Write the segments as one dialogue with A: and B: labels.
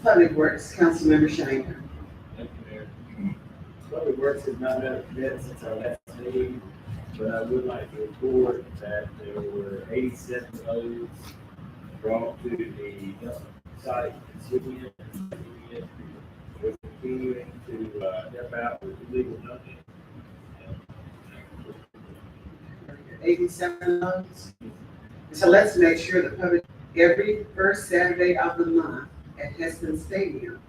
A: Public Works, Councilmember Shanker.
B: Thank you, Mayor. Public Works has not met since our last meeting, but I would like to report that there were 87 loads brought to the site this weekend. We're continuing to help out with illegal dumping.
A: 87 loads. So let's make sure the public, every first Saturday of the month at Heston Stadium,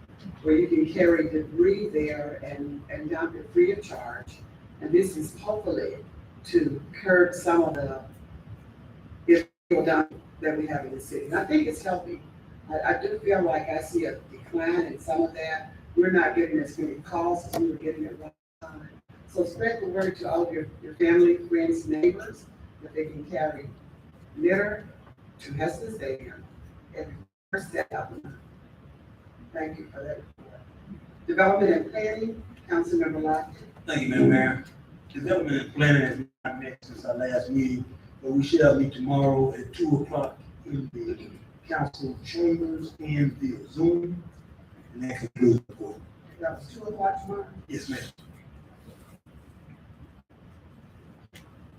A: where you can carry debris there and dump it free of charge. And this is hopefully to curb some of the illegal dumping that we have in the city. And I think it's helping. I do feel like I see a decline in some of that. We're not getting as many calls as we were getting at one time. So spread the word to all of your family, friends, neighbors, that they can carry litter to Heston Stadium every first Saturday of the month. Thank you for that report. Development and Planning, Councilmember Locke.
C: Thank you, Madam Mayor. Development and Planning has not met since our last meeting, but we shall meet tomorrow at 2:00 in the council chambers and via Zoom. And that concludes the report.
A: That was 2:00 tomorrow.
C: Yes, ma'am.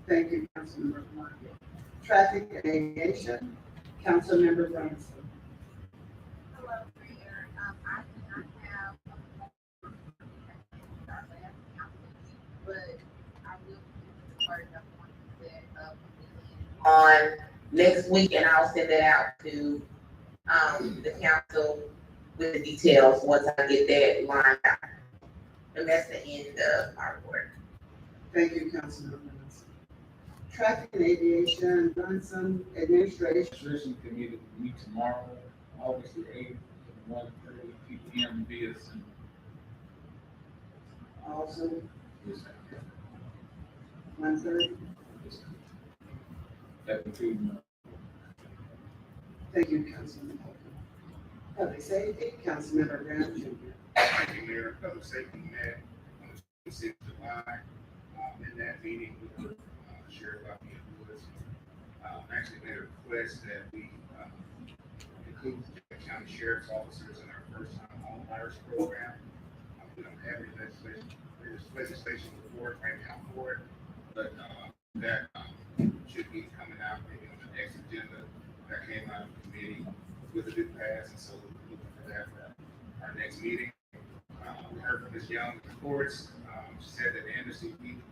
A: Thank you, Councilmember Locke. Traffic and Aviation, Councilmember Brunson.
D: Hello, Mayor. I do not have our last council, but I will be part of one that on next week, and I'll send that out to the council with the details once I get that lined out. And that's the end of our work.
A: Thank you, Councilmember Brunson. Traffic and Aviation, Brunson, Administration.
E: Administration Committee will meet tomorrow, August the 8th, at 1:30 p.m. via Zoom.
A: Also,
E: Yes, sir.
A: 1:30.
E: Yes, sir. That concludes my.
A: Thank you, Councilman Holcomb. Public Safety, Councilmember Brown Jr.
F: Thank you, Mayor. Public Safety met on the 26th of July. In that meeting with Sheriff Lafayette Woods, actually made a request that we include the county sheriff's officers in our first-time home buyers program. We don't have any legislation before right now for it, but that should be coming out maybe on the next agenda. That came out of the committee with a good pass, and so we're looking for that for our next meeting. We heard from Ms. Young reports. She said that the NSCP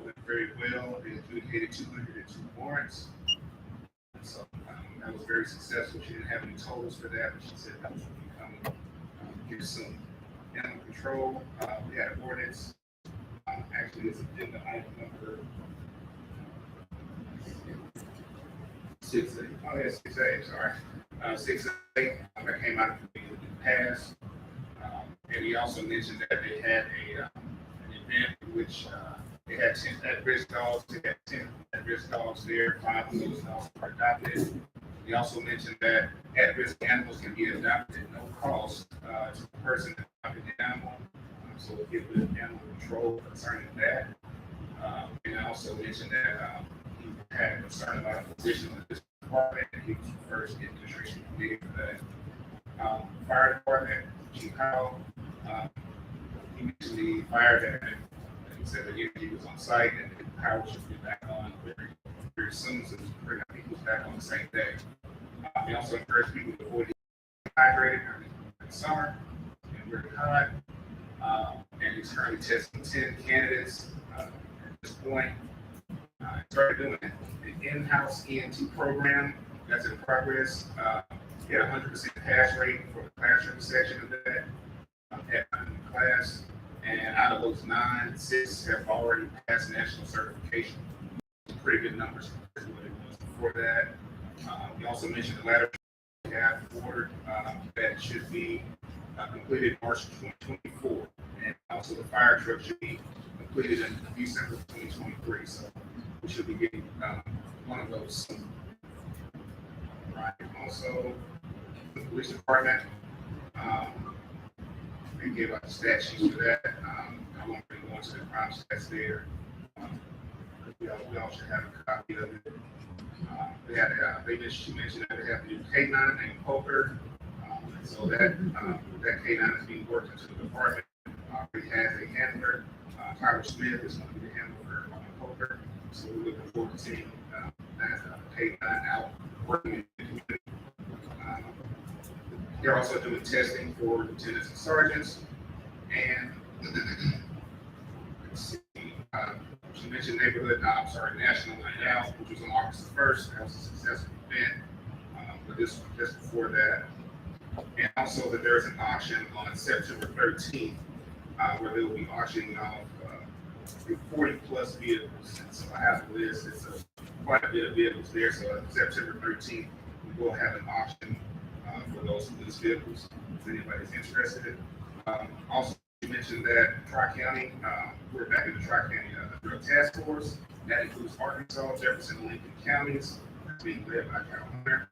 F: went very well. They adjudicated 202 warrants. So that was very successful. She didn't have any totals for that, but she said that was coming here soon. Animal control, we had an ordinance. Actually, it's agenda item number 6A. Oh, yeah, 6A, sorry. 6A, that came out of the committee with the pass. And he also mentioned that they had an event in which they had 10 at-risk dogs. They had 10 at-risk dogs there. 5 of those dogs were adopted. He also mentioned that at-risk animals can be adopted at no cost to the person that adopted the animal. So we'll get with animal control concerning that. And I also mentioned that he had a concern about a position in this department, and he was first in the administration committee for that. Fire department, Chief Howell, he mentioned the fire that he said that he was on site and the power should be back on very soon, so he was back on the same day. He also encouraged people to avoid dehydrated during the summer and very hot. And he's currently testing 10 candidates at this point. He started doing the in-house ENT program that's in progress. He had a 100% pass rate for the classroom section of that at class. And out of those 9, 6 have already passed national certification. Pretty good numbers compared to what it was before that. We also mentioned the ladder half ordered that should be completed March 2024. And also the fire truck should be completed in December 2023. So we should be getting one of those soon. Right. Also, the police department, we gave out the stat sheets for that. I won't really go into the crime stats there. We all should have a copy of it. She mentioned that they have a new K9 named Poker. So that K-9 is being worked into the department. Already has a handler. Tyler Smith is going to be the handler on Poker. So we're looking forward to seeing that K-9 out working in the community. They're also doing testing for lieutenants and sergeants. And let's see, she mentioned National Night Out, which was on August 1st. That was a successful event. But this was just before that. And also that there's an auction on September 13th, where they will be auctioning off 40 plus vehicles. And so I have a list. It's quite a bit of vehicles there. So September 13th, we will have an auction for those vehicles, if anybody's interested. Also, you mentioned that Tri-County, we're back in the Tri-County Drug Task Force. That includes Arkansas, Jefferson, and Lincoln counties. That's being led by Carol Hunter.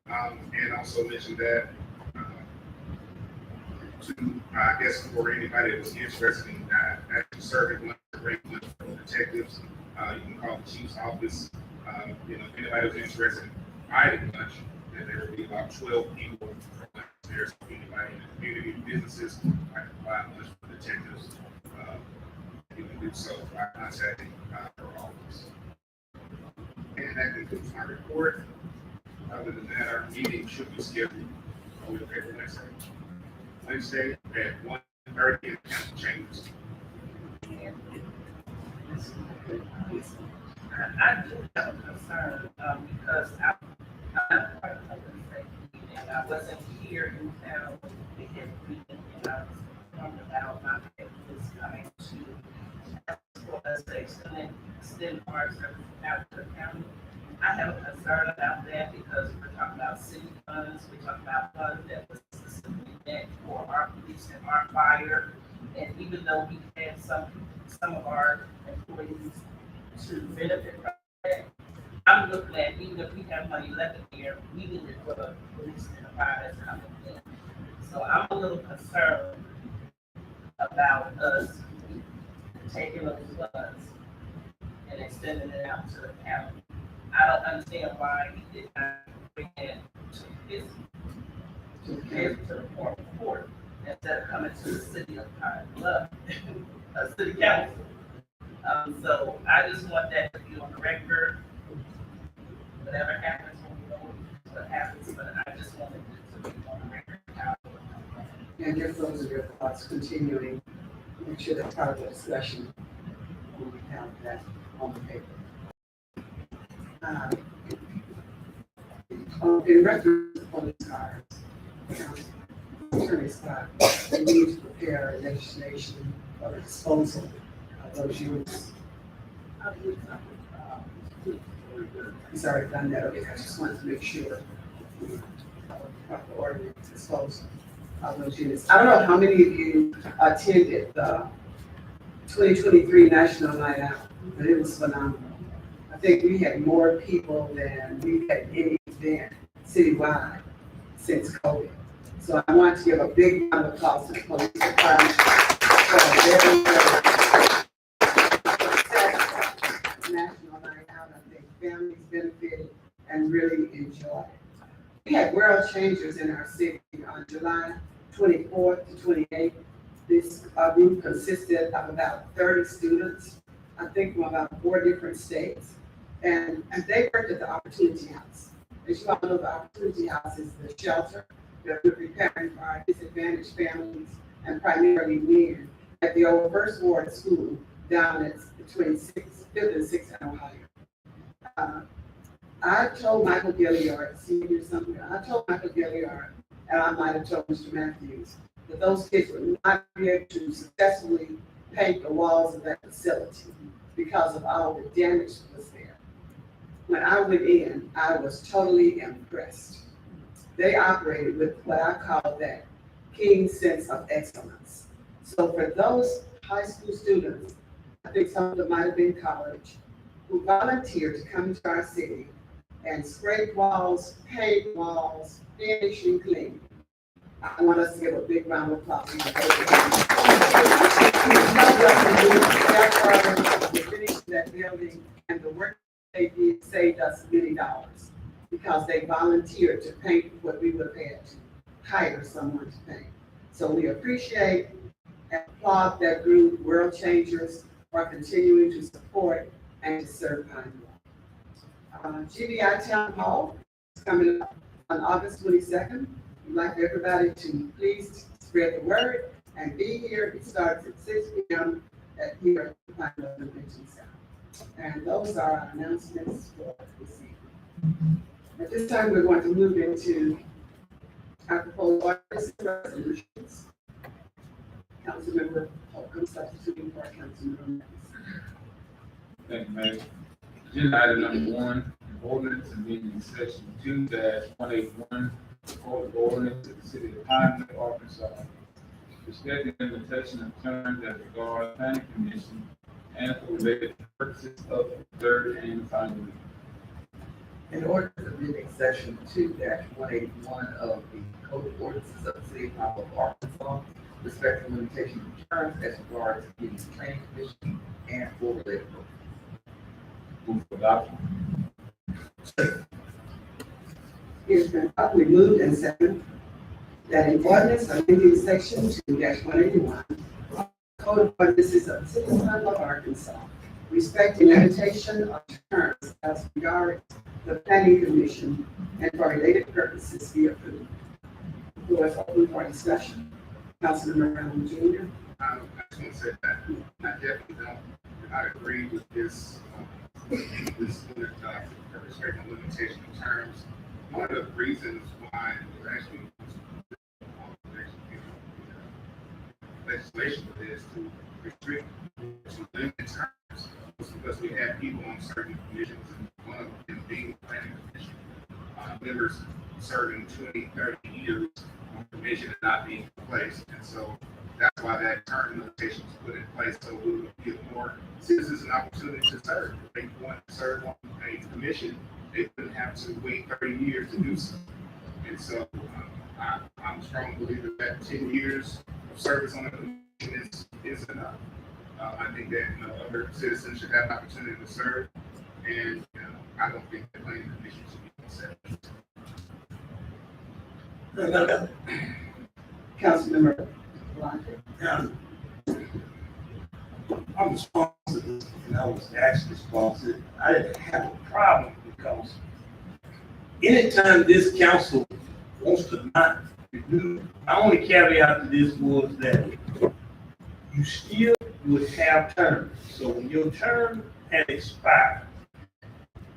F: And also mentioned that I guess for anybody that was interested in actually serving lunch or break lunch for detectives, you can call the chief's office. If anybody was interested in providing lunch, then there will be about 12 people for lunch there. So if anybody in the community, businesses, I can provide lunch for detectives. You can do so by contacting our office. And that concludes my report. Other than that, our meeting should be scheduled. We'll pay for Wednesday at 1:30 in the council chambers.
G: I do have a concern, because I'm part of the safety, and I wasn't here in town at the meeting, and I was talking about my was coming to ask for us to extend our service out to the county. I have a concern about that because we're talking about city funds, we're talking about funds that was specifically meant for our police and our fire. And even though we had some of our employees to benefit from that, I'm looking at, even if we have money left in here, we need it for the police and the fire that's coming in. So I'm a little concerned about us taking those funds and extending it out to the county. I don't understand why he did not bring it to the court instead of coming to the city of Bluff, city council. So I just want that to be on the record. Whatever happens, we know what happens, but I just wanted it to be on the record.
A: And if those are your thoughts, continuing, make sure that's part of the discussion when we have that on the paper. In reference to police cars, Attorney Scott, we need to prepare legislation for the disposal of those units. He's already done that, okay, I just wanted to make sure we have a proper ordinance disposal of those units. I don't know how many of you attended the 2023 National Night Out, but it was phenomenal. I think we had more people than we've had any event citywide since COVID. So I want to give a big round of applause to the police department for a very, successful National Night Out. I think families benefited and really enjoyed it. We had world changers in our city on July 24th to 28th. This group consisted of about 30 students, I think from about 4 different states. And they worked at the Opportunity House. As you all know, the Opportunity House is the shelter that we're preparing for our disadvantaged families and primarily men at the old First Ward School down at between 5th and 6th and Ohio. I told Michael Gilliard, senior somewhere, I told Michael Gilliard, and I might have told Mr. Matthews, that those kids would not be able to successfully paint the walls of that facility because of all the damage that was there. When I went in, I was totally impressed. They operated with what I call that keen sense of excellence. So for those high school students, I think some of them might have been college, who volunteered to come to our city and scrape walls, paint walls, finish and clean, I want us to give a big round of applause. They finished that building, and the work they did saved us many dollars because they volunteered to paint what we would have had to. hire someone to paint. So we appreciate and applaud that group, World Changers, for continuing to support and to serve Pine Bluff. GBI Town Hall is coming up on August 22nd. We'd like everybody to please spread the word and be here. It starts at 6 p.m. Here at the Pine Bluff Convention Center. And those are our announcements for this evening. At this time, we're going to move into our proposed orders and resolutions. Councilmember Holcomb substituting for Councilmember Mays.
E: Thank you, Mayor. Agenda item number 1, ordinance amending section 2-181 Code of Ordinance of the City of Pine Bluff, Arkansas, respecting limitation of terms as regards planning commission and for related purposes of the third and final reading.
H: In order to amend section 2-181 of the Code of Ordinances of the City of Pine Bluff, Arkansas, respecting limitation of terms as regards to the planning commission and for related purposes.
E: Move for adoption.
A: It's been properly moved and seconded that in ordinance amending section 2-181 Code of Ordinances of the City of Pine Bluff, Arkansas, respecting limitation of terms as regards the planning commission and for related purposes be approved. Floor is open for discussion. Councilmember Brown Jr.
F: I just want to say that I definitely don't, I agree with this, respecting limitation of terms. One of the reasons why we're actually legislation for this to restrict, to limit terms, was because we had people on certain commissions, and one of them being the planning commission. Members serving 20, 30 years on the commission and not being replaced, and so that's why that term limitation was put in place, so we would give more citizens an opportunity to serve. If they want to serve on a commission, they wouldn't have to wait 30 years to do so. And so I'm a strong believer that 10 years of service on a commission is enough. I think that other citizens should have an opportunity to serve, and I don't think the planning commission should be set.
A: Councilmember Blondin.
C: I'm responsive, and I was actually responsive. I didn't have a problem because anytime this council wants to not renew, my only caveat to this was that you still would have terms. So when your term had expired,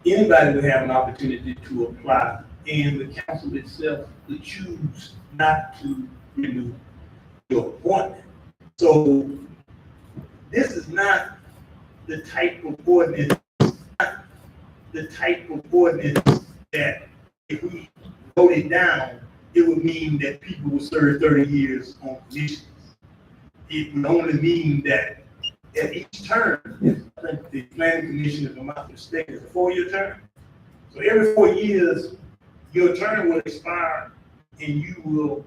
C: anybody would have an opportunity to apply, and the council itself would choose not to renew your appointment. So this is not the type of ordinance, that if we voted down, it would mean that people would serve 30 years on commissions. It would only mean that at each term, I think the planning commission, if I'm not mistaken, is a 4-year term. So every 4 years, your term will expire and you'll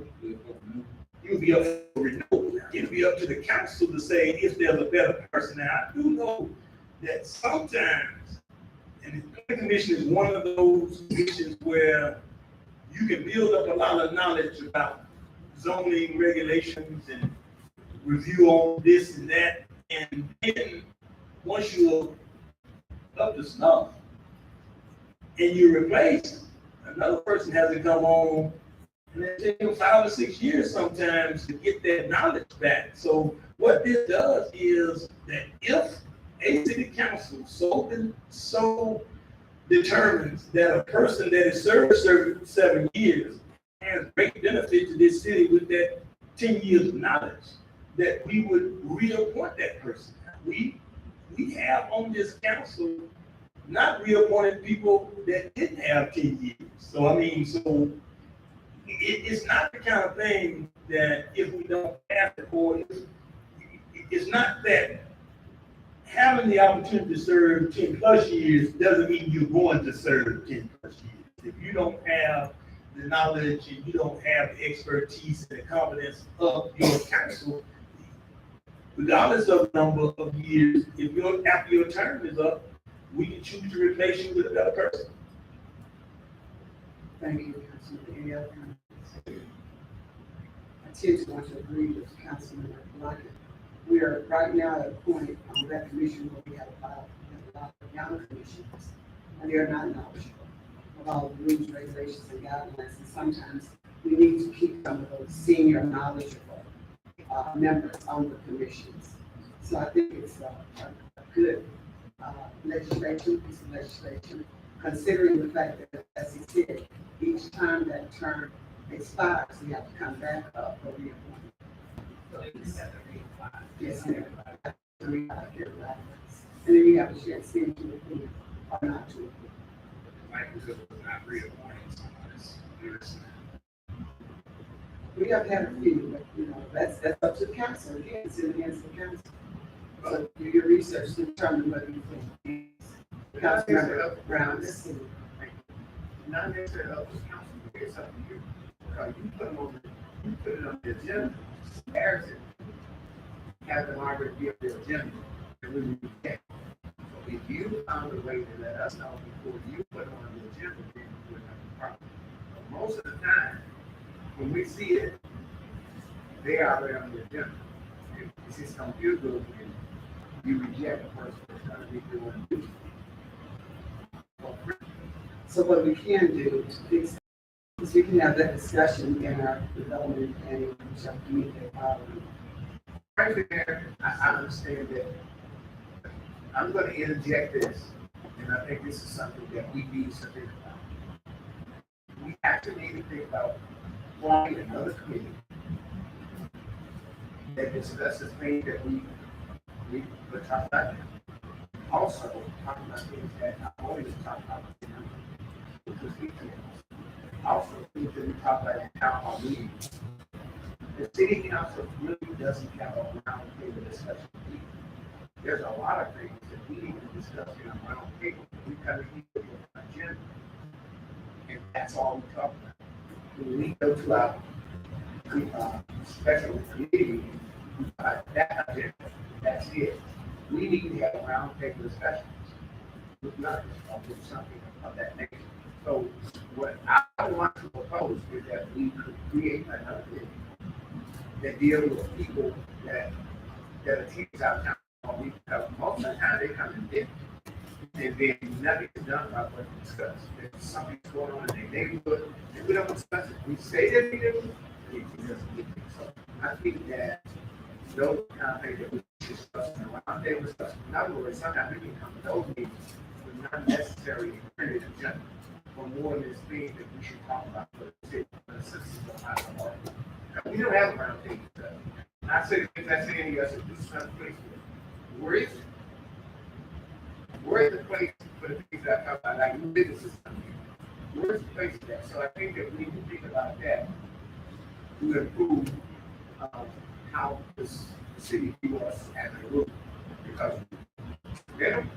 C: be up for renewal. It'll be up to the council to say if there's a better person. Now, I do know that sometimes, and the planning commission is one of those commissions where you can build up a lot of knowledge about zoning regulations and review on this and that. And then once you're up to snuff and you replace, another person has to come on, and it takes them 5 or 6 years sometimes to get that knowledge back. So what this does is that if a city council so determines that a person that has served 7 years has great benefit to this city with that 10 years of knowledge, that we would reappoint that person. We have on this council not reappointed people that didn't have 10 years. So I mean, it's not the kind of thing that if we don't have it, or it's not that having the opportunity to serve 10 plus years doesn't mean you're going to serve 10 plus years. If you don't have the knowledge and you don't have the expertise and the competence of your council, regardless of the number of years, after your term is up, we can choose to replace you with a better person.
A: Thank you, Councilmember. Any other comments? tend to want to agree with Councilmember Blunkett. We are right now at a point on that commission where we have a lot of young commissioners, and they are not knowledgeable of all the rules, regulations, and guidelines, and sometimes we need to keep some of those senior knowledgeable members on the commissions. So I think it's a good piece of legislation, considering the fact that, as he said, each time that term expires, we have to come back up for reappointment.
G: So you just have to reapply.
A: Yes, ma'am. And then you have a chance to approve or not to approve.
F: Like, because it was not reappointing somebody's.
A: We have had a few, but that's up to the council. Again, it's in the hands of the council. So do your research to determine whether you think Councilmember Brown is city.
I: Not necessarily up to council, but it's up to you. Because you put it on the agenda, Harrison has them already be on the agenda, and we reject. So if you found a way to let us know before you put it on the agenda, then you would have a problem. But most of the time, when we see it, they are already on the agenda. If it's just don't feel good, and you reject the person that's trying to be doing it.
A: So what we can do to fix it is we can have that discussion in our development and we shall communicate following.
I: Frankly, I understand that. I'm going to interject this, and I think this is something that we need to think about. We actually need to think about forming another committee that discusses things that we talk about. Also, talk about things that I always talk about. Because we can also things that we talk about in town hall meetings. The city council really doesn't have a round table discussion. There's a lot of things that we need to discuss in a round table. We kind of need to get an agenda. And that's all we talk about. When we go to our special committee, that agenda, that's it. We need to have a round table discussion with nothing or with something of that nature. So what I want to propose is that we could create another committee that deal with people that are teachers out of town. Because most of the time they come in there and then nothing is done about what we discuss. There's something going on in their neighborhood and we don't discuss it. We say that we do, it doesn't get it. So I think that those kind of things that we discuss around table discussion. In other words, sometimes we can come to those meetings with not necessarily a printed agenda for more than this thing that we should talk about for the city, for the citizens of Iowa. We don't have a round table discussion. I say any of us do something place with. Where is it? Where is the place for the things that I talk about, like new businesses? Where's the place for that? So I think that we need to think about that to improve how this city views us as a group. Because they don't,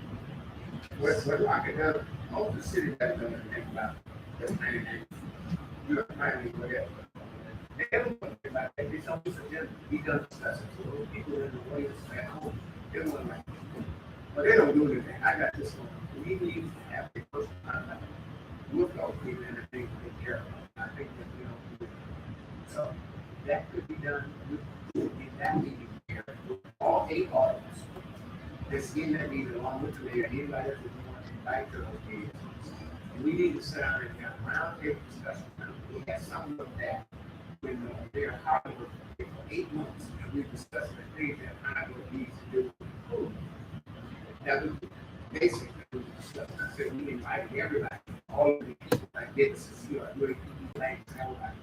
I: what I can do, most of the cities that don't think about the planning, you're planning whatever. They don't think about that. It's on this agenda. We done discuss it. So those people in the way to at home, they want to, but they don't do anything. I got this one. We need to have a personal contact with those people and the things they care about. I think that we don't do it. So that could be done in that meeting here with all 8 articles. That's in that meeting along with the mayor, anybody that we want to invite to those meetings. And we need to sit down and have a round table discussion. We had some of that when they're hard for 8 months and we discussed the things that Iowa needs to do with food. That was basically what we discussed. I said we invited everybody, all of the people, like businesses, really people, like everybody.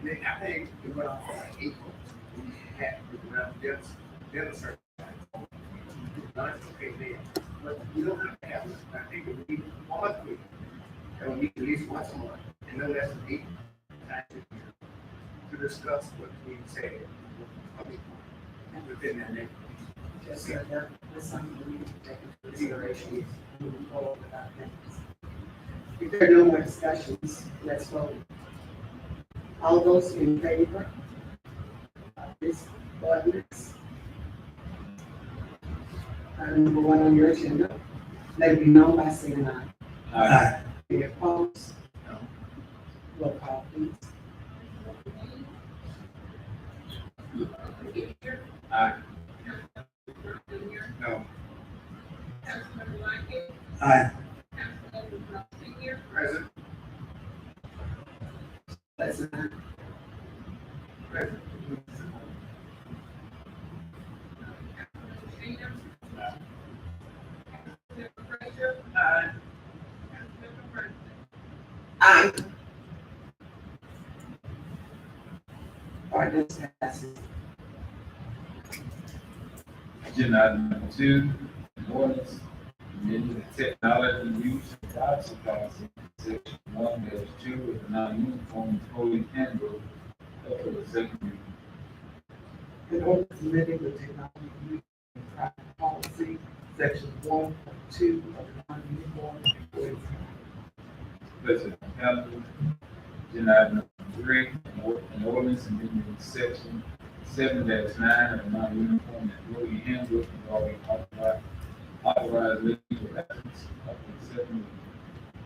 I: And then I think it went on for like 8 months. We had around dinner service. Lunch, okay, man. But we don't have to have this. I think we need one week. And we need at least once a month. And no less than 8 times a year to discuss what's being said within that neighborhood.
A: Just so that's something we need to take into consideration moving forward with our things. If there are no more discussions, let's vote. All those in favor of this ordinance? Item number 1 on your agenda, let it be known by saying aye.
C: Aye.
A: Any opposed? No. Roll call, please.
E: Aye.
F: No.
C: Aye.
F: Present.
A: Let's not. Aye. Ordinance passes.
E: Agenda item number 2, an ordinance amending the technology use and privacy policy, section 1-2 of the non-uniform employee handbook of the second reading.
H: In order to limit the technology use and private policy, section 1.2 of the non-uniform employees.
E: Place it on calendar. Agenda item number 3, an ordinance amending section 7-9 of the non-uniform employee handbook involving authorized leave of absence of the second reading.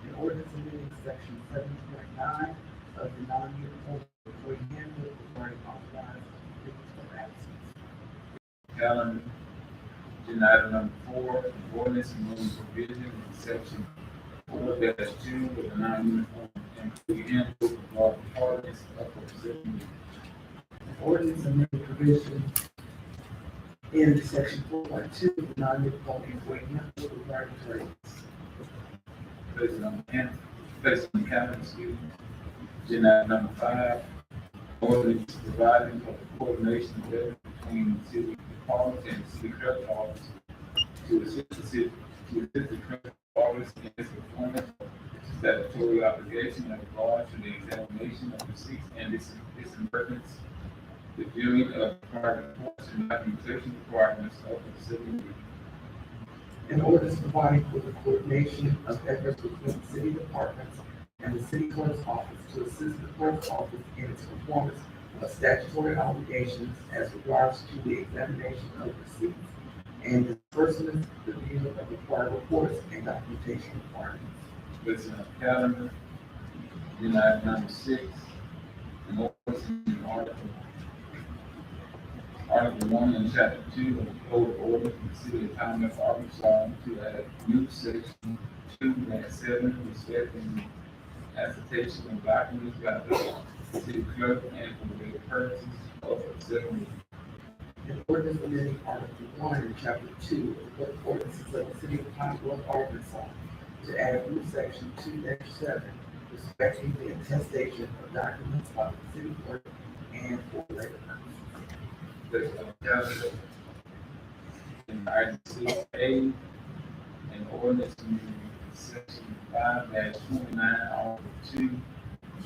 H: In ordinance amending section 7.9 of the non-uniform employee handbook regarding authorized leave of absence.
E: Calendar. Agenda item number 4, an ordinance amending provision in section 4-2 of the non-uniform employee handbook involving parties of the second reading.
H: Ordinance amending provision in section 4.2 of the non-uniform employee handbook regarding trades.
E: Place it on the calendar, excuse me. Agenda item number 5, ordinance providing for the coordination of effort between the city departments and the city clerk's office to assist the clerk's office in its performance of statutory obligation in regard to the examination of receipts and disbursements, the viewing of required reports and documentation requirements of the city.
H: An ordinance providing for the coordination of efforts between city departments and the city clerk's office to assist the clerk's office in its performance of statutory obligations as regards to the examination of receipts and disbursements, the viewing of required reports and documentation requirements.
E: Place it on the calendar. Agenda item number 6, an ordinance in Article 1 and Chapter 2 of the Code of Ordinance of the City of Pineville, Arkansas, to add new section 2-7 respecting attestation of documents by the city clerk and for the purposes of the second reading.
H: An ordinance amending Article 1 and Chapter 2 of the Code of Ordinances of the City of Pineville, Arkansas, to add a new section 2-7 respecting the attestation of documents by the city clerk and for labor purposes.
E: Place it on the calendar. In item 6A, an ordinance amending section 5-29, Article 2,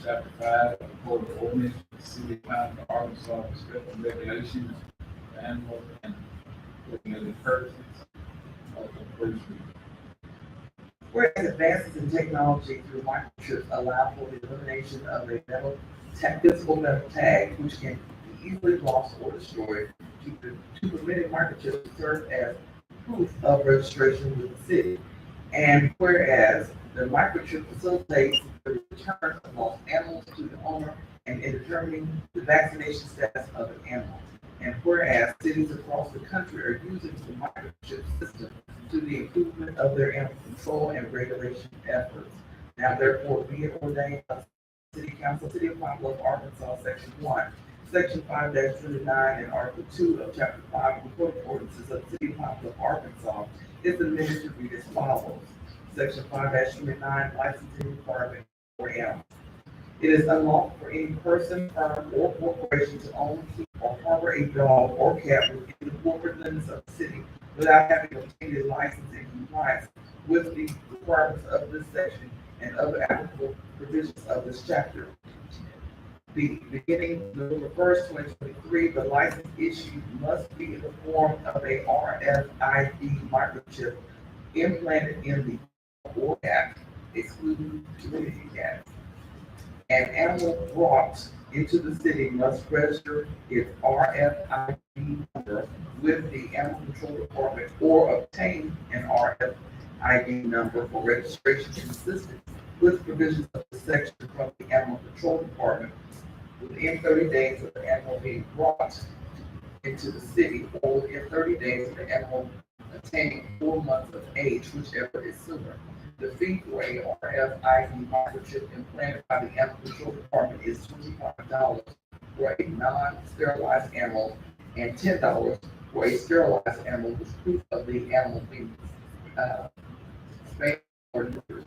E: Chapter 5 of the Code of Ordinance of the City of Pineville, Arkansas, respecting regulations of animal and regulated purposes of the first reading.
H: Whereas advances in technology through microchips allow for the elimination of a physical metal tag, which can be easily lost or destroyed, to permitting microchips to serve as proof of registration with the city. And whereas the microchip facilitates the return of lost animals to the owner and in determining the vaccination status of an animal. And whereas cities across the country are using the microchip system to the improvement of their animal control and regulation efforts. Now therefore be it ordained by the City Council, City of Bluff, Arkansas, Section 1, Section 5-29, and Article 2 of Chapter 5 of the Code of Ordinances of the City of Bluff, Arkansas is amended to read as follows. Section 5-29, licensing requirement for animals. It is unlawful for any person, firm, or corporation to own, keep, or harbor a dog or cat within the corporate limits of the city without having obtained a license in compliance with the requirements of this section and other applicable provisions of this chapter. Beginning November 1st, 2023, the license issued must be in the form of a RFID microchip implanted in the or cat, excluding community cats. An animal brought into the city must register its RFID number with the Animal Control Department or obtain an RFID number for registration consistent with provisions of the section from the Animal Control Department within 30 days of the animal being brought into the city or within 30 days of the animal attaining 4 months of age, whichever is sooner. The fee for a RFID microchip implanted by the Animal Control Department is $25 for a non-sterilized animal and $10 for a sterilized animal with proof of the animal being spayed or neutered.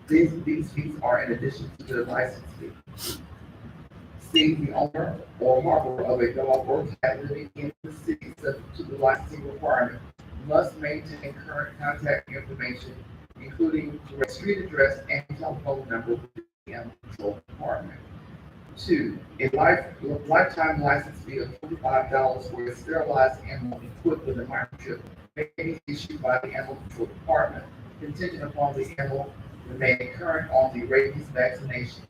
H: These fees are in addition to the license fee. C, the owner or harborer of a dog or cat living in the city subject to the licensing requirement must maintain current contact information, including street address and telephone number with the Animal Control Department. Two, a lifetime license fee of $25 for a sterilized animal equipped with a microchip may be issued by the Animal Control Department, contingent upon the animal remaining current on the rabies vaccination.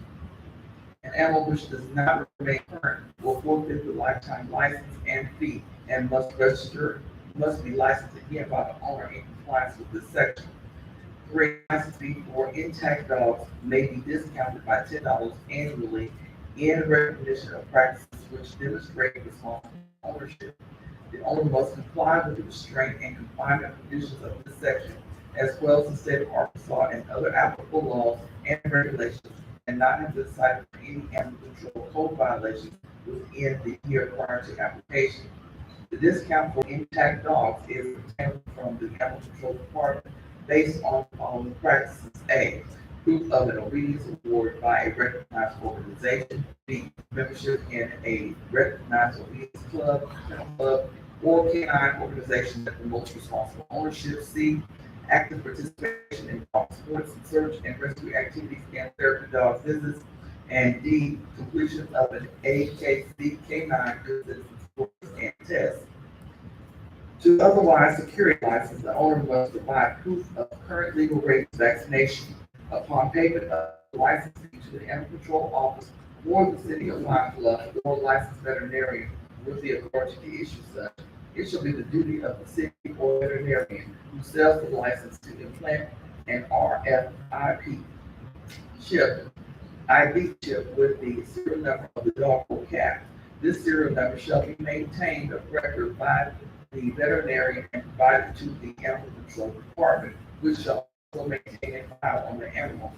H: An animal which does not remain current will forfeit the lifetime license and fee and must be licensed again by the owner in compliance with this section. Three, license fee for intact dogs may be discounted by $10 annually in recognition of practices which demonstrate responsible ownership. The owner must comply with the restraint and confinement provisions of this section, as well as the state of Arkansas and other applicable laws and regulations, and not have been cited for any animal control code violations within the year prior to application. The discount for intact dogs is obtained from the Animal Control Department based on the following practices. A, proof of an obedience award by a recognized organization. B, membership in a recognized obedience club, kennel club, or canine organization that promotes responsible ownership. C, active participation in dog sports and search and rescue activities and therapy dog visits. And D, completion of an AKC K9 good citizen course and test. To otherwise secure a license, the owner must provide proof of current legal rabies vaccination. Upon payment of the license fee to the Animal Control Office or the City of Bluff or licensed veterinarian with the authority to issue such, it shall be the duty of the city or veterinarian who sells the license to implant an RFID chip, ID chip with the serial number of the dog or cat. This serial number shall be maintained of record by the veterinarian and provided to the Animal Control Department, which shall also maintain a file on the animal.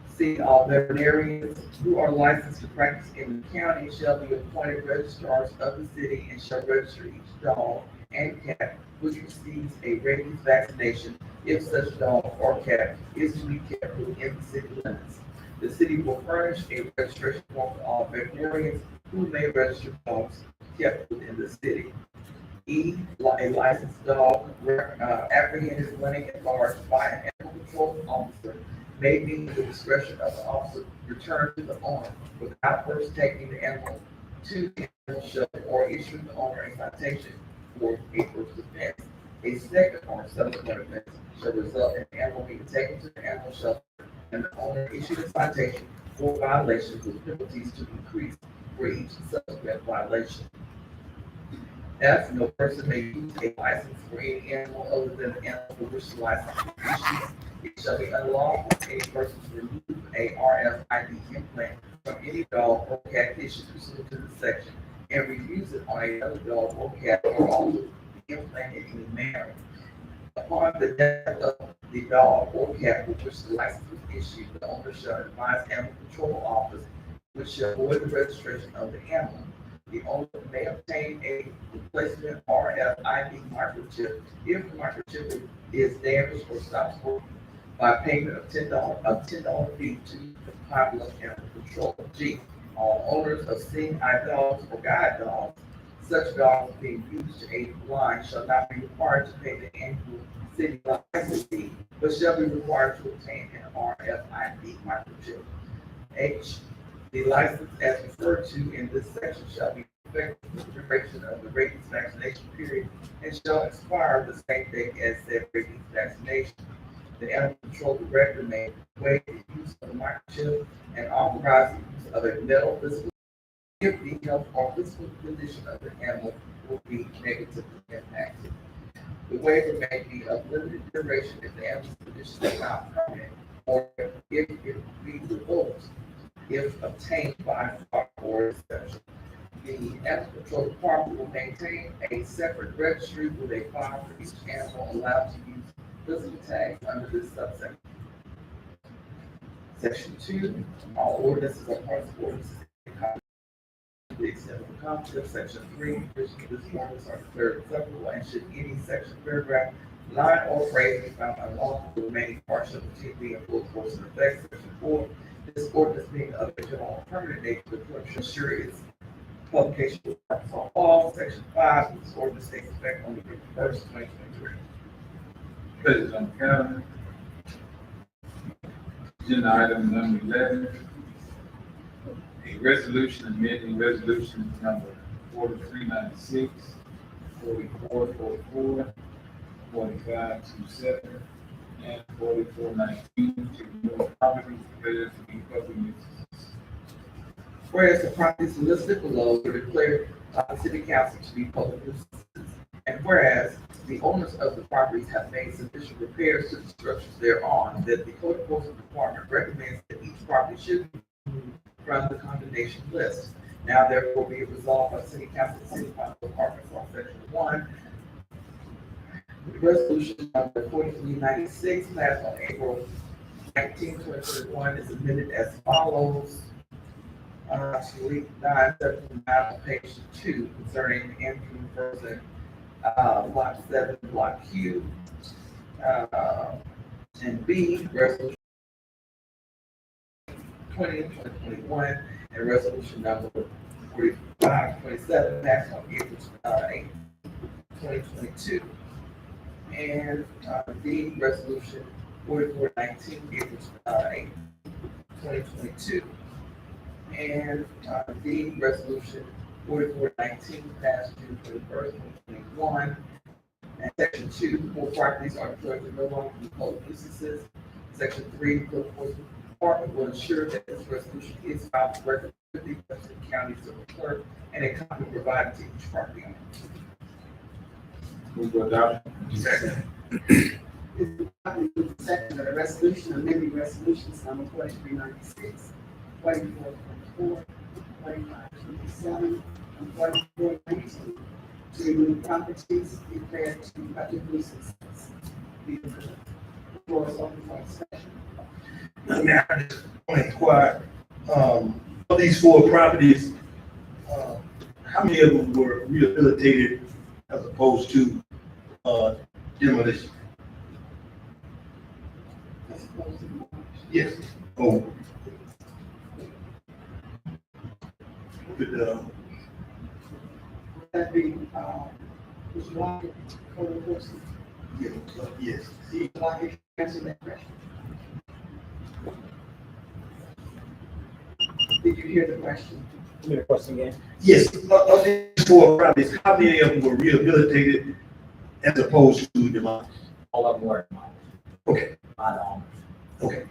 H: See, all veterinarians who are licensed to practice in the county shall be appointed registrars of the city and shall register each dog and cat which receives a rabies vaccination if such dog or cat is to be kept within the city limits. The city will furnish a registration form to all veterinarians who may register dogs kept within the city. E, a licensed dog apprehended running at large by an animal control officer may be at the discretion of the officer returned to the owner without first taking the animal to the animal shelter or issuing the owner a citation for a first offense. A second or subsequent offense shall result in the animal being taken to the animal shelter and the owner issued a citation for violations with penalties to increase for each subsequent violation. F, no person may use a license for any animal other than the animal for which the license is issued. It shall be unlawful for any person to remove a RFID implant from any dog or cat issued pursuant to this section and refuse it on another dog or cat or alter the implant in any manner. Upon the death of the dog or cat for which the license was issued, the owner shall advise Animal Control Office, which shall void the registration of the animal. The owner may obtain a replacement RFID microchip if the microchip is damaged or stops working by payment of $10 fee to the Department of Animal Control. G, all owners of seeing eye dogs or guide dogs, such dogs being used to aid the blind, shall not be required to pay the annual city license fee, but shall be required to obtain an RFID microchip. H, the license as referred to in this section shall be effective for the duration of the rabies vaccination period and shall expire the same day as said rabies vaccination. The Animal Control Director may waive the use of the microchip and authorize the use of a metal physical if the health or physical condition of the animal will be negatively impacted. The waiver may be of limited duration if the animal's condition is not permanent or if it be revoked if obtained by fraud or exception. The animal control department will maintain a separate registry with a file for each animal allowed to use physical tags under this subsection. Section 2, all ordinances or parts of ordinances the extent of the conflict. Section 3, provisions of this ordinance are declared acceptable, and should any section, paragraph, line, or phrase be found unlawful, the remaining portion of the be in full force and effect. Section 4, this ordinance being of a general or permanent nature, the clerk shall ensure its publication will pass on all. Section 5, this ordinance takes effect on the 1st, 2023.
E: President on the calendar. Agenda item number 11. A resolution amending resolution number 4396, 4444, 4527, and 4419 to remove properties declared to be public nuisances.
H: Whereas the properties listed below were declared by the city council to be public nuisances, and whereas the owners of the properties have made sufficient repairs to the structures thereon, that the code enforcement department recommends that each property should be removed from the condemnation list. Now therefore be it resolved by the city council of the city of Pine Bluff, Arkansas, section 1, resolution number 4396 passed on April 19, 2021 is amended as follows. To read 979 on page 2 concerning Andrew Person, block 7, block Q, and B, resolution 2021, and resolution number 4527 passed on April 8, 2022, and D, resolution 4419, April 8, 2022. And D, resolution 4419 passed June 21st, 2021. And section 2, all properties are declared to no longer be public nuisances. Section 3, the code enforcement department will ensure that this resolution is filed for record with the Western County Civil Clerk and a copy provided to each property owner.
E: Move to adopt.
F: Second.
A: Second, the resolution amending resolutions number 4396, 4444, 4527, and 4419 to remove properties declared to be public nuisances. The floor is open for discussion.
C: Now, I just want to inquire, of these 4 properties, how many of them were rehabilitated as opposed to demolition? Yes. Oh. Could,
A: That be, was one code enforcement.
C: yes.
A: Would you like to answer that question? Did you hear the question?
B: Give me the question again.
C: Yes, of these 4 properties, how many of them were rehabilitated as opposed to demolished?
B: All of them were
C: Okay,
B: by the owners.
C: okay.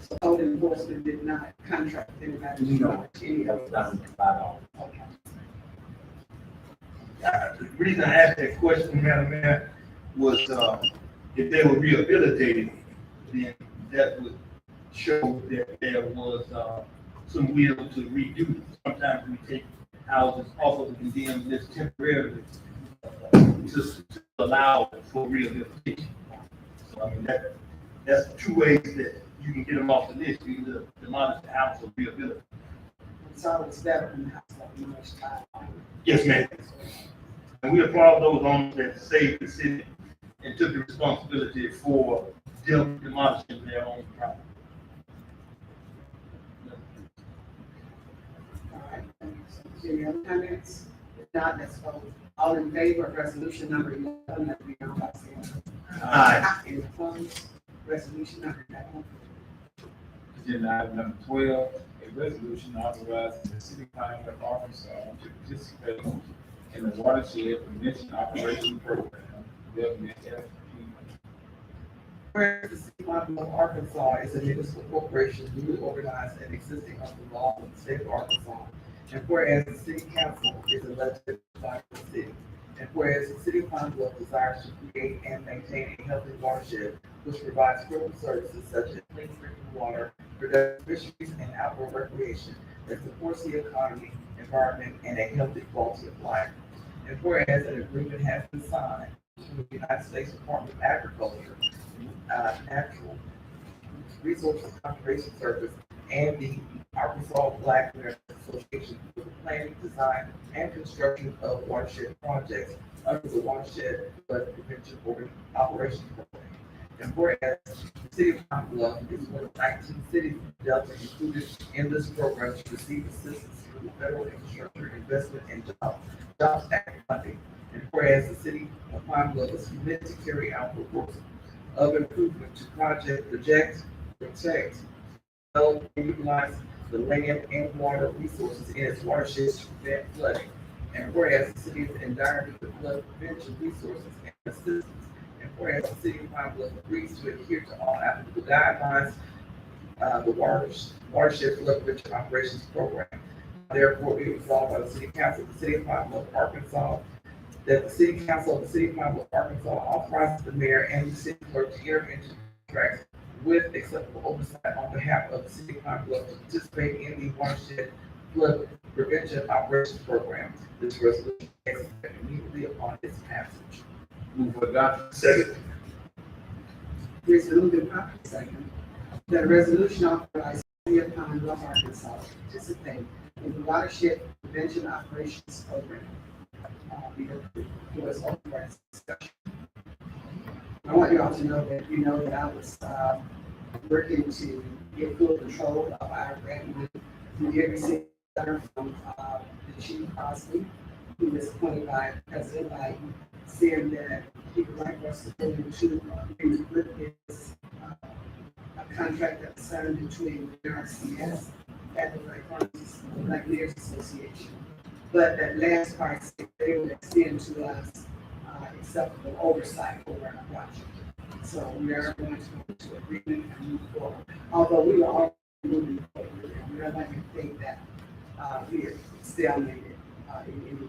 A: So code enforcement did not contract with anybody to
B: No.
A: demolish any
B: That
A: of
B: was
A: those.
B: done by the owners.
A: Okay.
C: The reason I asked that question, Madam Mayor, was, if they were rehabilitated, then that would show that there was, some will to redo. Sometimes we take houses off of the condemned list temporarily to allow for rehabilitation. So, I mean, that's 2 ways that you can get them off the list. You either demolish the house or rehabilitate.
A: It's always better when the house has much time.
C: Yes, ma'am. And we applaud those owners that saved the city and took the responsibility for demolishing their own property.
A: All right, thank you. So, any other comments? If not, let's vote. All in favor of resolution number 11, let me know by saying
C: Aye.
A: any opposed? Resolution number 11.
E: Agenda item number 12, a resolution authorizing the city of Pine Bluff, Arkansas to participate in the watershed prevention operation program, WFP.
H: Whereas the city of Pine Bluff, Arkansas is a municipal corporation newly organized and existing under the law of the state of Arkansas. And whereas the city council is elected by the city. And whereas the city of Pine Bluff desires to create and maintain a healthy watershed which provides critical services such as clean drinking water, productive fisheries, and outdoor recreation that supports the economy environment, and a healthy quality of life. And whereas an agreement has been signed between the United States Department of Agriculture, Natural Resources Conservation Service, and the Arkansas Black American Association for the planning, design, and construction of watershed projects under the Watershed Flood Prevention Operations Program. And whereas the city of Pine Bluff is one of 19 cities in Delta included in this program to receive assistance from the Federal Infrastructure Investment and Jobs Act funding. And whereas the city of Pine Bluff is committed to carry out the works of improvement to protect, develop, and utilize the land and water resources in its watersheds to prevent flooding. And whereas the city is in dire need of flood prevention resources and assistance, and whereas the city of Pine Bluff agrees to adhere to all applicable guidelines, the Watershed Flood Prevention Operations Program. Therefore, be resolved by the City Council of the City of Pine Bluff, Arkansas, that the City Council of the City of Pine Bluff, Arkansas authorizes the mayor and the city clerk to enter into contracts with acceptable oversight on behalf of the City of Pine Bluff to participate in the Watershed Flood Prevention Operations Program. This resolution is executed immediately upon its passage.
E: Move for adoption.
C: Second.
A: There's been moved and properly second that a resolution authorizing the City of Pine Bluff, Arkansas to participate in the Watershed Prevention Operations Program. Be approved. It was open for discussion. I want you all to know that I was working to get full control of our grant money through every single letter from the Chief Crosby, who was appointed by President Biden, saying that he would like us to go into agreement with his a contract that was signed between the RCS and the Black Mayors Association. But that last part, they would extend to us acceptable oversight over our project. So we are going to go into agreement and move forward. Although we are all moving forward, and we are not going to think that we are stalemated in any way.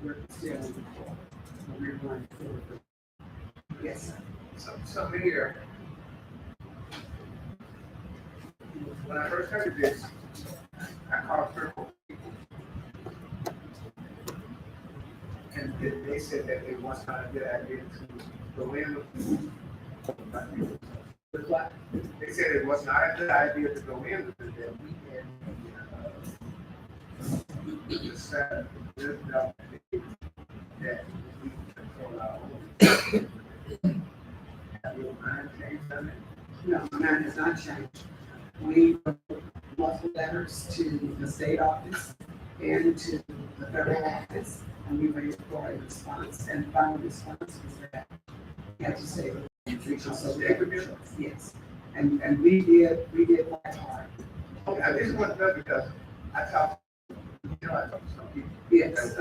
A: We're still moving forward. So we're going forward. Yes, sir.
I: So Mayor, when I first heard of this, I called several people. And they said that it was not a good idea to go in with. They said it was not a good idea to go in with it, that we had decided that we control our own. Have your mind changed on it?
A: No, mine has not changed. We wrote multiple letters to the state office and to the federal office, and we waited for a response, and the final response was that we had to stay with the yes. And we did work hard.
I: Okay, I just want to know because I talked to some people.
A: Yes,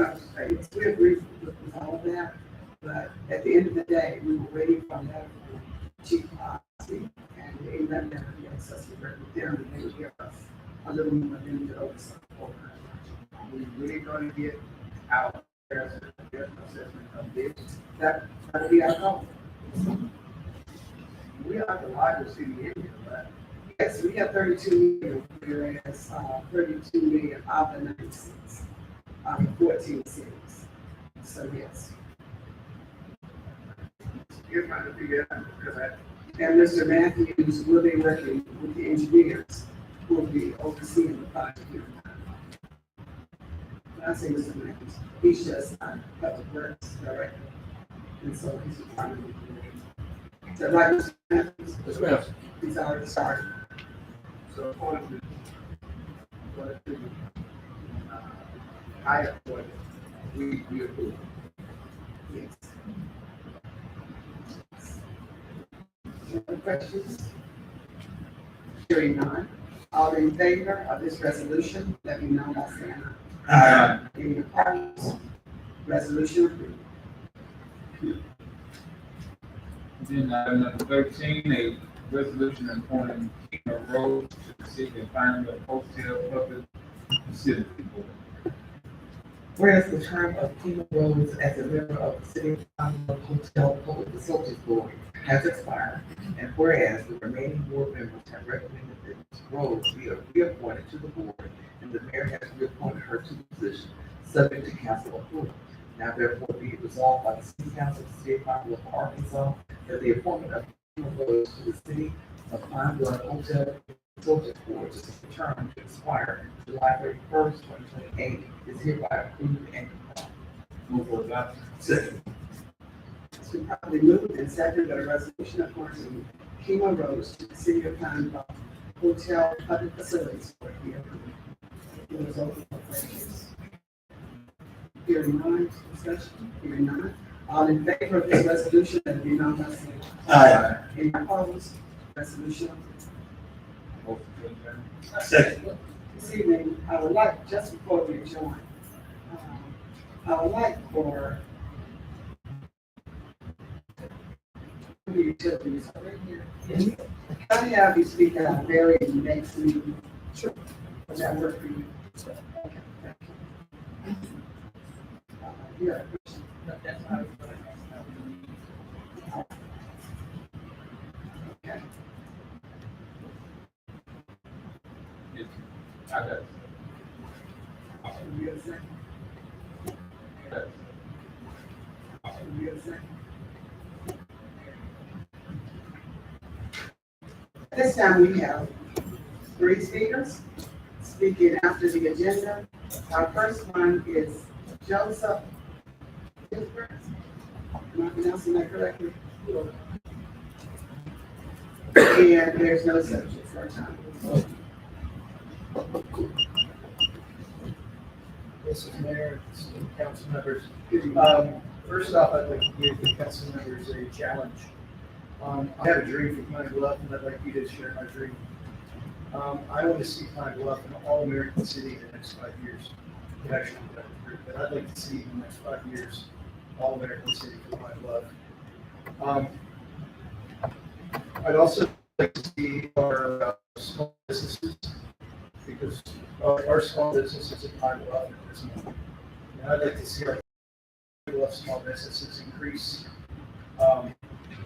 A: we agree with all of that, but at the end of the day, we were waiting for that Chief Crosby, and in that letter, yes, us to work with them, and they would give us a little more limited oversight over our
I: We really gonna get our assessment of this.
A: that'll be our goal.
I: We are the largest city in here, right?
A: Yes, we have 32 million, whereas 32 million of the 96, 14 cities. So yes.
I: You're trying to figure it out because
A: And Mr. Matthews will be working with the engineers who will be overseeing the project here. When I say Mr. Matthews, he's just public works director. And so he's trying to do. Is that right, Mr. Matthews?
C: Yes, ma'am.
A: He's already started.
I: so according to higher point, we approve.
A: Yes. Any other questions? Hearing none. All in favor of this resolution, let me know by saying aye.
C: Aye.
A: Any opposed? Resolution approved.
E: Agenda item number 13, a resolution appointing Tina Rose to the City of Pine Bluff Hotel Public Facility Board.
H: Whereas the term of Tina Rose as a member of the City of Pine Bluff Hotel Public Facilities Board has expired, and whereas the remaining board members have recommended that Ms. Rose be reappointed to the board, and the mayor has reappointed her to the position, subject to council approval. Now therefore be it resolved by the city council of the city of Pine Bluff, Arkansas, that the appointment of Rose to the city of Pine Bluff Hotel Project Board to the term to expire July 31st, 2028 is hereby approved and confirmed.
B: Move for adoption.
C: Second.
A: It's been properly moved and seconded that a resolution appointing Kima Rose to the city of Pine Bluff Hotel Public Facilities Board be approved. It was open for questions. Hearing none, discussion, hearing none. All in favor of this resolution, let it be known by saying
C: Aye.
A: any opposed? Resolution.
E: Motion to adjourn.
C: Second.
A: This evening, I would like, just before we adjourn, I would like for the utilities over here. I have you speak at our very next meeting. Sure. Does that work for you? Okay, thank you. Yeah.
G: That's what I was gonna ask.
A: Okay.
E: Yes. I got it.
A: You get a second?
E: I got it.
A: You get a second? This time we have 3 speakers speaking after the agenda. Our first one is Joseph. Am I pronouncing that correctly? And there's no subject for our time.
J: Mrs. Mayor, council members. First off, I'd like to give the council members a challenge. I have a dream for Pine Bluff, and I'd like you to share my dream. I want to see Pine Bluff an all-American city in the next 5 years. Actually, but I'd like to see in the next 5 years, all-American city for Pine Bluff. I'd also like to see our small businesses, because our small businesses in Pine Bluff, and I'd like to see our Pine Bluff small businesses increase a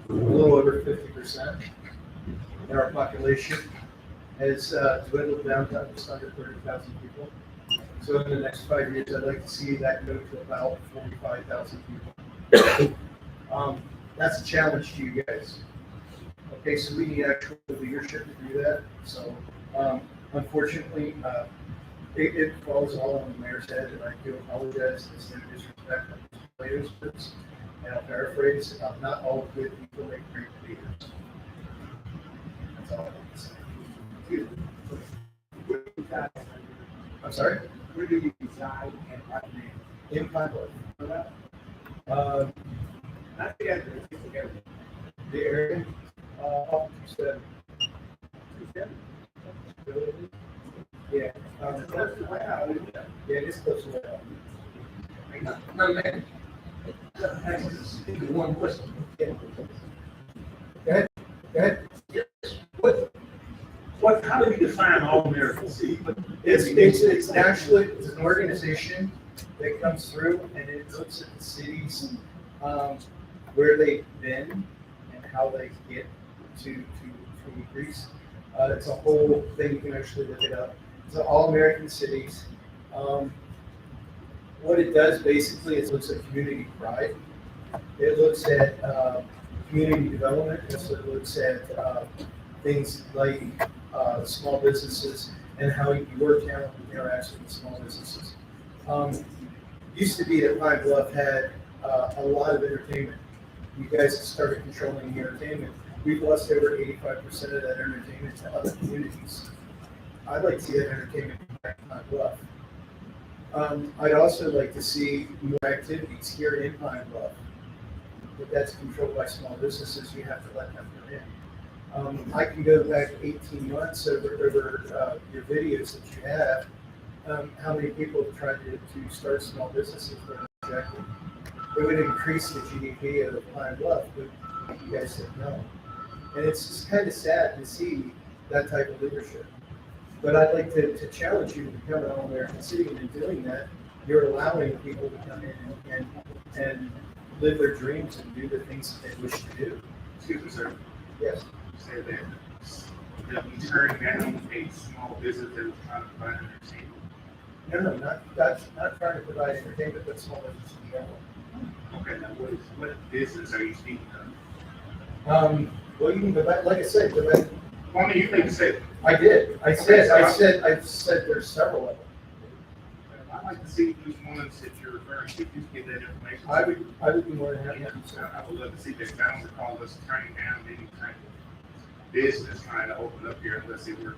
J: little over 50%. And our population has dwindled down to just under 30,000 people. So in the next 5 years, I'd like to see that go to about 45,000 people. That's a challenge to you guys. Okay, so we need actual leadership to do that. So unfortunately, it falls all on the mayor's head, and I do apologize. It's no disrespect on the players, and I'll paraphrase, not all good people make great leaders. That's all I have to say. I'm sorry?
I: Where do you reside and what name?
J: In Pine Bluff.
I: Not the address, it's the area.
J: The area, off 270.
I: 270?
J: Yeah.
I: Close to my house, isn't it?
J: Yeah, it is close to that.
C: No, man. One question.
J: Yeah. Go ahead. Go ahead.
C: How do we define all-American city?
J: It's actually, it's an organization that comes through and it looks at the cities, where they've been and how they get to increase. It's a whole thing, you can actually look it up. It's all American cities. What it does basically is looks at community pride. It looks at community development. It looks at things like small businesses and how your town interacts with small businesses. Used to be that Pine Bluff had a lot of entertainment. You guys started controlling the entertainment. We've lost over 85% of that entertainment to other communities. I'd like to see that entertainment back in Pine Bluff. I'd also like to see more activities here in Pine Bluff. But that's controlled by small businesses, you have to let them come in. I can go back 18 months over your videos that you have, how many people have tried to start small businesses that are rejected. It would increase the GDP of Pine Bluff, but you guys said no. And it's just kind of sad to see that type of leadership. But I'd like to challenge you to become an all-American city, and in doing that, you're allowing people to come in and live their dreams and do the things that they wish to do.
F: Excuse me, sir.
J: Yes.
F: Say that we turned down a small business that was trying to find entertainment.
J: No, not trying to provide entertainment, but small business in general.
F: Okay, now what business are you speaking of?
J: Well, you can go back, like I said, go back.
F: Well, I mean, you can say,
J: I did, I said there's several of them.
F: I'd like to see which ones that you're referring to, just give that information.
J: I would be more than happy
F: Yeah,
J: to do so.
F: I would love to see that. I don't recall us turning down any type of business trying to open up here unless it were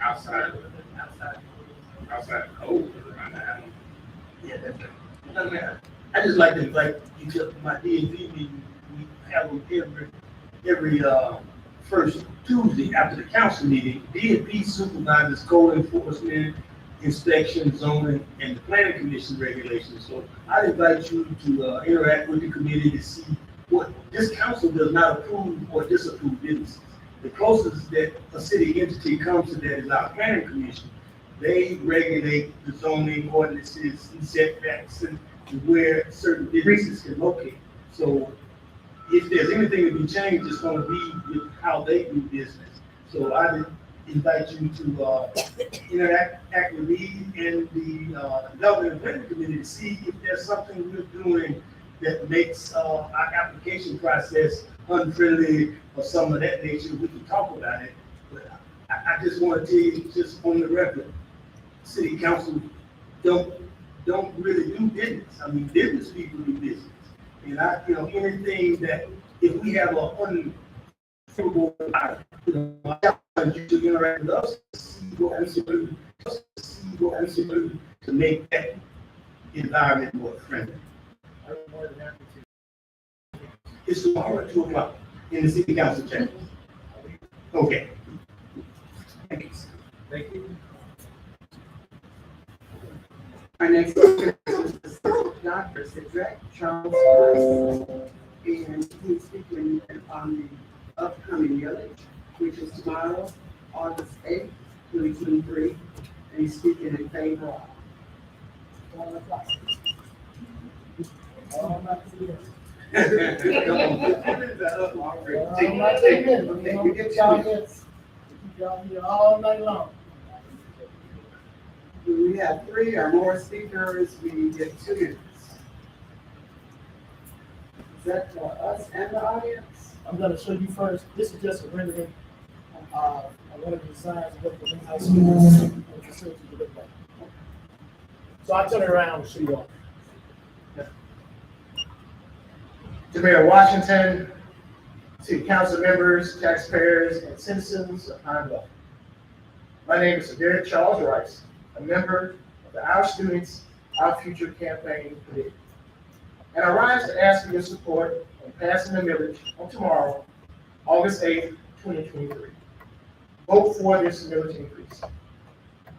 F: outside of code around that.
C: Yeah, that's right. I mean, I just like to invite you to my D and V meeting. We have them every first Tuesday after the council meeting. D and V supervises code enforcement, inspection, zoning, and the planning commission regulations. So I invite you to interact with the committee to see what this council does not approve or disapprove businesses. The closest that a city entity comes to that is our planning commission. They regulate the zoning ordinances and setbacks and where certain businesses can locate. So if there's anything to be changed, it's gonna be with how they do business. So I invite you to interact with me and the Development and Planning Committee to see if there's something we're doing that makes our application process unfriendly or some of that nature. We can talk about it. But I just want to tell you, just on the record, city council don't really do business. I mean, business people do business. And anything that, if we have a unfavorable, I challenge you to interact with us, see what we can do to make that environment more friendly.
J: I'm more than happy to.
C: It's tomorrow at 2:00 in the city council chamber. Okay. Thank you.
J: Thank you.
A: Our next speaker is Dr. Cedric Charles Rice, and he's speaking on the upcoming village, which is tomorrow, August 8th, 2023, and he's speaking in favor of.
J: All night long.
A: When we have 3 or more speakers, we get 2 minutes. Is that for us and the audience?
K: I'm gonna show you first, this is just a rendering of one of the designs of what the new high school and facility will look like. So I'll turn it around and show you all. To Mayor Washington, city council members, taxpayers, and citizens of Pine Bluff. My name is Derek Charles Rice, a member of the Our Students, Our Future campaign committee. And I rise to ask for your support in passing the millage on tomorrow, August 8th, 2023. Vote for this millage increase.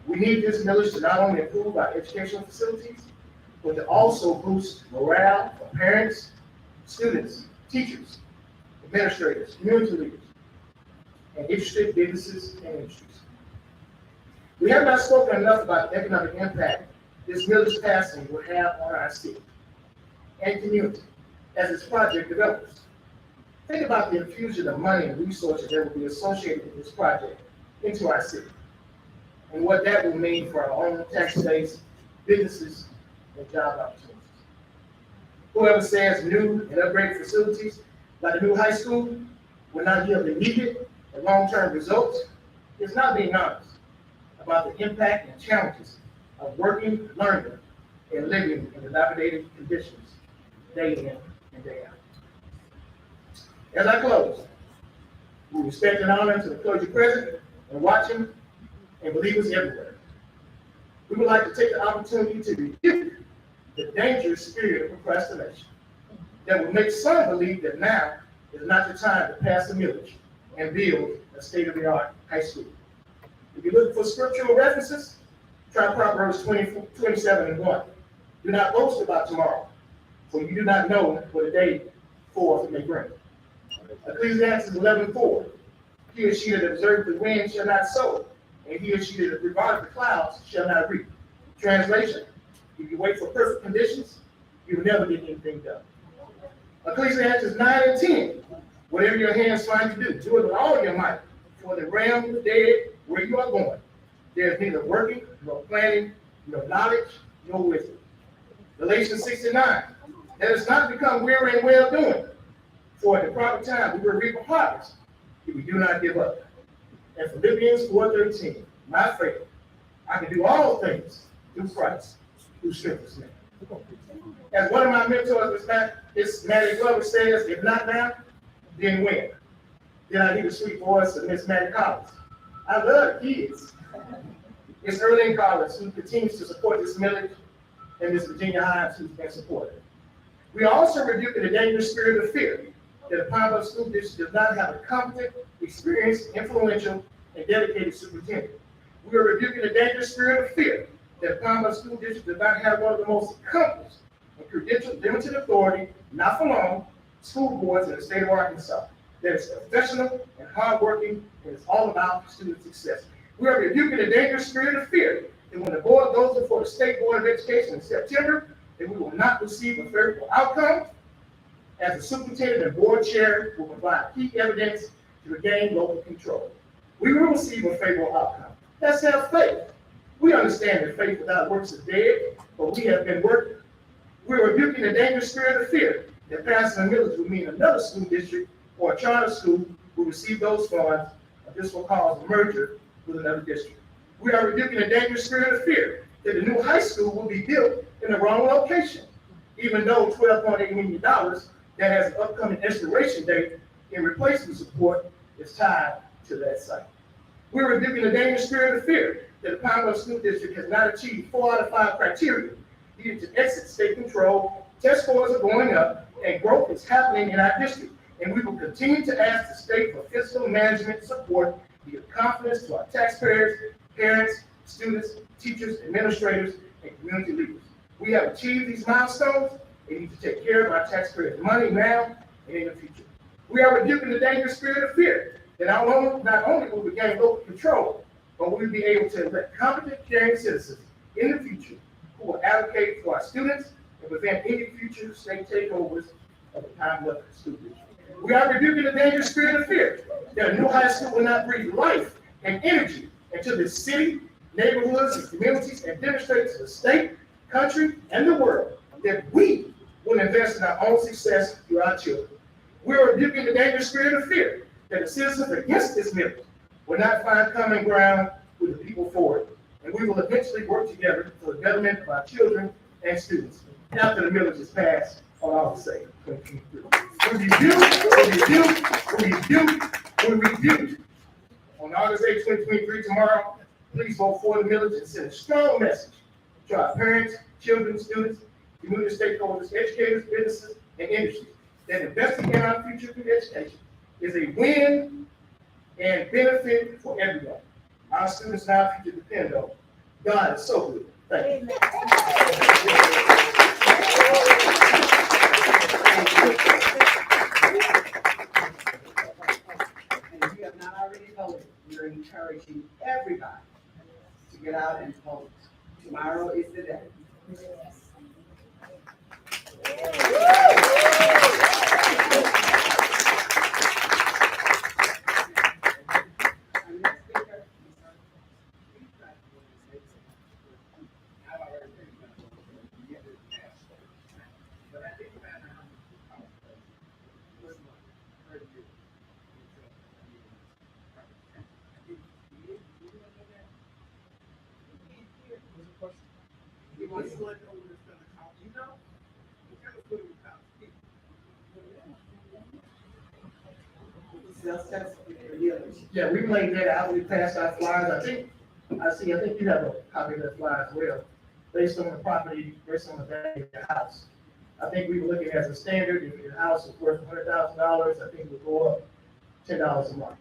K: We need this millage to not only improve our educational facilities, but to also boost morale for parents, students, teachers, administrators, community leaders, and interested businesses and industries. We have not spoken enough about the economic impact this millage passing will have on our city and community as this project develops. Think about the infusion of money and resources that will be associated with this project into our city, and what that will mean for our own tax base, businesses, and job opportunities. Whoever says new and upgraded facilities like the new high school will not yield immediate and long-term results is not being honest about the impact and challenges of working, learning, and living in dilapidated conditions day in and day out. As I close, we respect and honor to the clergy present and watching and believers everywhere. We would like to take the opportunity to rebuke the dangerous spirit of procrastination that will make some believe that now is not the time to pass the millage and build a state-of-the-art high school. If you're looking for scriptural references, try Proverbs 27:1. Do not boast about tomorrow, for you do not know what a day forth may bring. Ecclesiastes 11:4. He or she that observes the wind shall not sow, and he or she that regards the clouds shall not reap. Translation: if you wait for perfect conditions, you will never get anything done. Ecclesiastes 9:10. Whatever your hands find to do, do it with all your might. For the realm of the dead, where you are going, there is neither working nor planning no knowledge, no wisdom. Galatians 6:9. Let us not become weary in well doing, for at the proper time we will reap a harvest if we do not give up. And Philippians 4:13. My faith, I can do all things through Christ, who strengthens me. As one of my mentors, Miss Maddie Glover, says, if not now, then when? Then I hear the sweet voice of Miss Maddie Collins. I love kids. It's Early Collins who continues to support this millage, and Miss Virginia Hines who's been supported. We are also rebuking the dangerous spirit of fear that the Pine Bluff School District does not have a competent, experienced, influential, and dedicated superintendent. We are rebuking the dangerous spirit of fear that the Pine Bluff School District does not have one of the most accomplished and credentialed limited authority, not for long, school boards in the state of Arkansas that is professional and hardworking and is all about student success. We are rebuking the dangerous spirit of fear that when the board goes before the State Board of Education in September, that we will not receive a favorable outcome, as the superintendent and board chair will provide key evidence to regain local control. We will receive a favorable outcome. Let's have faith. We understand that faith without works is dead, but we have been working. We're rebuking the dangerous spirit of fear that passing the millage will mean another school district or a charter school will receive those funds, and this will cause a merger with another district. We are rebuking the dangerous spirit of fear that the new high school will be built in the wrong location, even though $12.8 million that has an upcoming expiration date in replacement support is tied to that site. We're rebuking the dangerous spirit of fear that the Pine Bluff School District has not achieved 4 out of 5 criteria needed to exit state control. Test scores are going up, and growth is happening in our district. And we will continue to ask the state for fiscal management support to give confidence to our taxpayers, parents, students, teachers, administrators, and community leaders. We have achieved these milestones and need to take care of our taxpayers' money now and in the future. We are rebuking the dangerous spirit of fear that not only will we gain local control, but we'll be able to elect competent, caring citizens in the future who will advocate for our students and prevent any future state takeovers of the Pine Bluff School District. We are rebuking the dangerous spirit of fear that a new high school will not breathe life and energy into the city, neighborhoods, and communities, and demonstrate to the state, country, and the world that we will invest in our own success through our children. We are rebuking the dangerous spirit of fear that the citizens against this millage will not find common ground with the people for it, and we will eventually work together for the betterment of our children and students after the millage is passed on August 8th, 2023. We rebuke on August 8th, 2023, tomorrow. Please vote for the millage and send a strong message to our parents, children, students, community stakeholders, educators, businesses, and industries that investing in our future through education is a win and benefit for everyone. Our students and our future depend on. God is so good. Thank you.
A: And if you have not already voted, we're encouraging everybody to get out and vote. Tomorrow is the day. Our next speaker.
K: Yeah, we laid that out, we passed our flyers, I think you have a copy of that flyer as well, based on the property, based on the value of the house. I think we were looking as a standard, if your house is worth $100,000, I think it would go up $10 a month.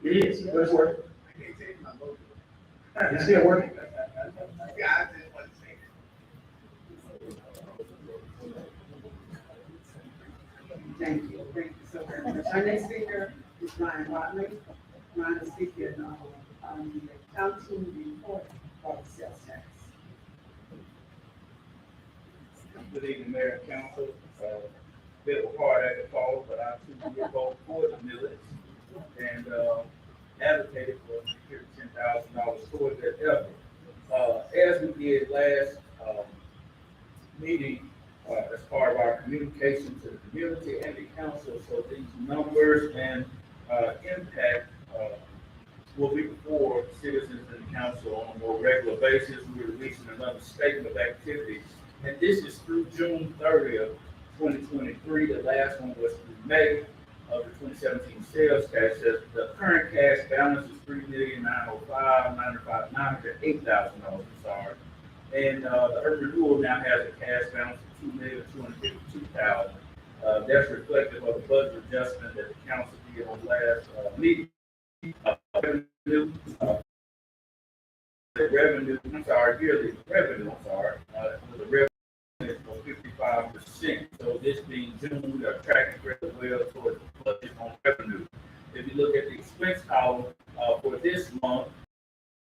K: It is, but it's working. It's still working.
A: Thank you so very much. Our next speaker is Ryan Watley. Ryan is speaking on the accounting report of sales tax.
B: Good evening, Mayor and Council. Bit of a hard act to follow, but I too will vote for the millage and advocated for
E: $10,000 toward that effort. As we did last, meeting, as part of our communication to the community and the council, so these numbers and, impact, will be before citizens and the council on a more regular basis. We're releasing another statement of activity, and this is through June 30th, 2023. The last one was through May of the 2017 sales tax. The current cash balance is $3,905,959, $8,000, sorry. And the urban renewal now has a cash balance of $2,252,000. That's reflective of the budget adjustment that the council did on last meeting. Yearly revenue, with a revenue of 55%. So this being June, we are tracking very well towards the budget on revenue. If you look at the expense column for this month,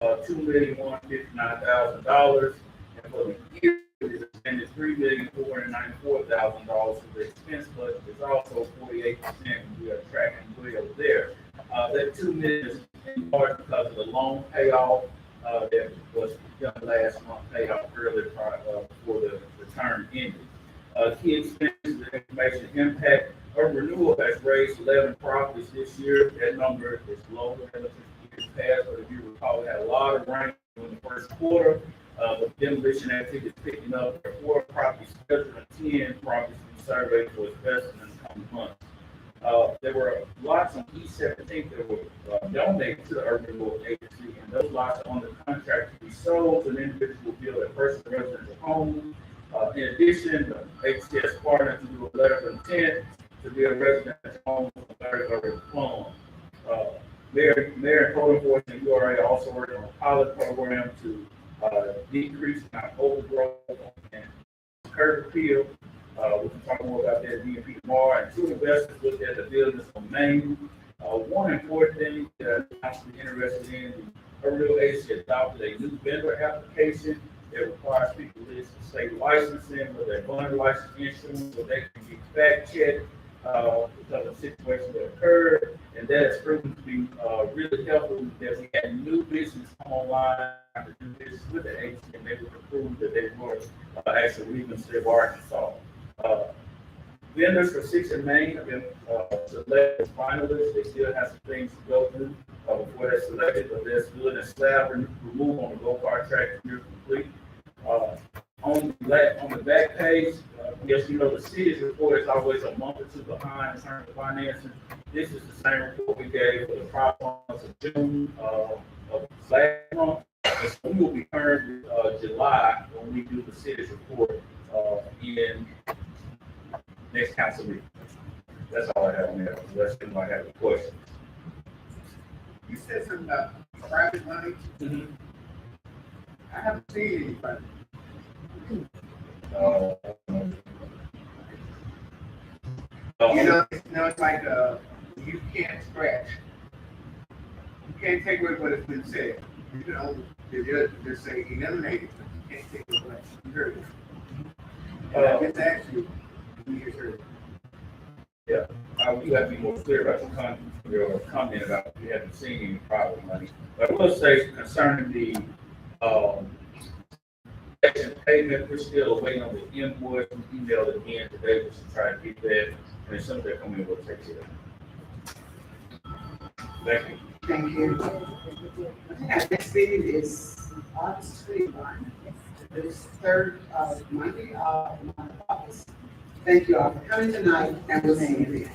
E: $2,159,000, and for the year, it is expended $3,494,000. So the expense budget is also 48%. We are tracking well there. That $2 million is in part because of the loan payoff that was done last month, paid off earlier before the term ended. Key expenses and information impact. Urban renewal has raised 11 properties this year. That number is lower relative to years past, but if you recall, we had a lot of rain in the first quarter. The demolition activity is picking up. There are 4 properties scheduled and 10 properties being surveyed for asbestos in the coming months. There were lots on East 17th that were donated to the Urban Renewal Agency, and those lots are on the contract to be sold to an individual who build a personal residential home. In addition, the agency has partnered to do a letter of intent to build residential homes on the 30th Plum. Mayor and code enforcement URA also working on a pilot program to decrease our overgrowth and curb appeal. We can talk more about that at DMP tomorrow. And 2 investors looked at the business on Main. One important thing that I'm actually interested in, the Urban Agency adopted a new vendor application that requires people to list state licensing, whether they're going license insurance, so they can get fact checked because of situations that occurred. And that has proven to be really helpful because we had new business online to do business with the agency, and they were to prove that they were actually leaving the state of Arkansas. Vendors for 6 and Main have been selected as finalists. They still have some things to go through before they're selected, but that's good. And slab removal on the go-kart track is near complete. On the back page, yes, you know, the city's report is always a month or 2 behind in terms of financing. This is the same report we gave for the prop months of June of last month. And so we will be current with July when we do the city's report in next council meeting. That's all I have on there. Unless anybody have a question.
I: You said something about private money.
E: Mm-hmm.
I: I haven't seen any private. It's like you can't scratch. You can't take away what has been said. You can only just say eliminate it. You can't take away what you heard. I just asked you.
E: Yeah, you have to be more clear about your comment about you haven't seen any private money. But I will say concerning the section payment, we're still waiting on the invoice. We emailed it again today, we should try to get that. And as soon as they come in, we'll take care of it. Thank you.
A: Thank you. Our next meeting is August 21. This third Monday of August. Thank you all for coming tonight, and we'll see you then.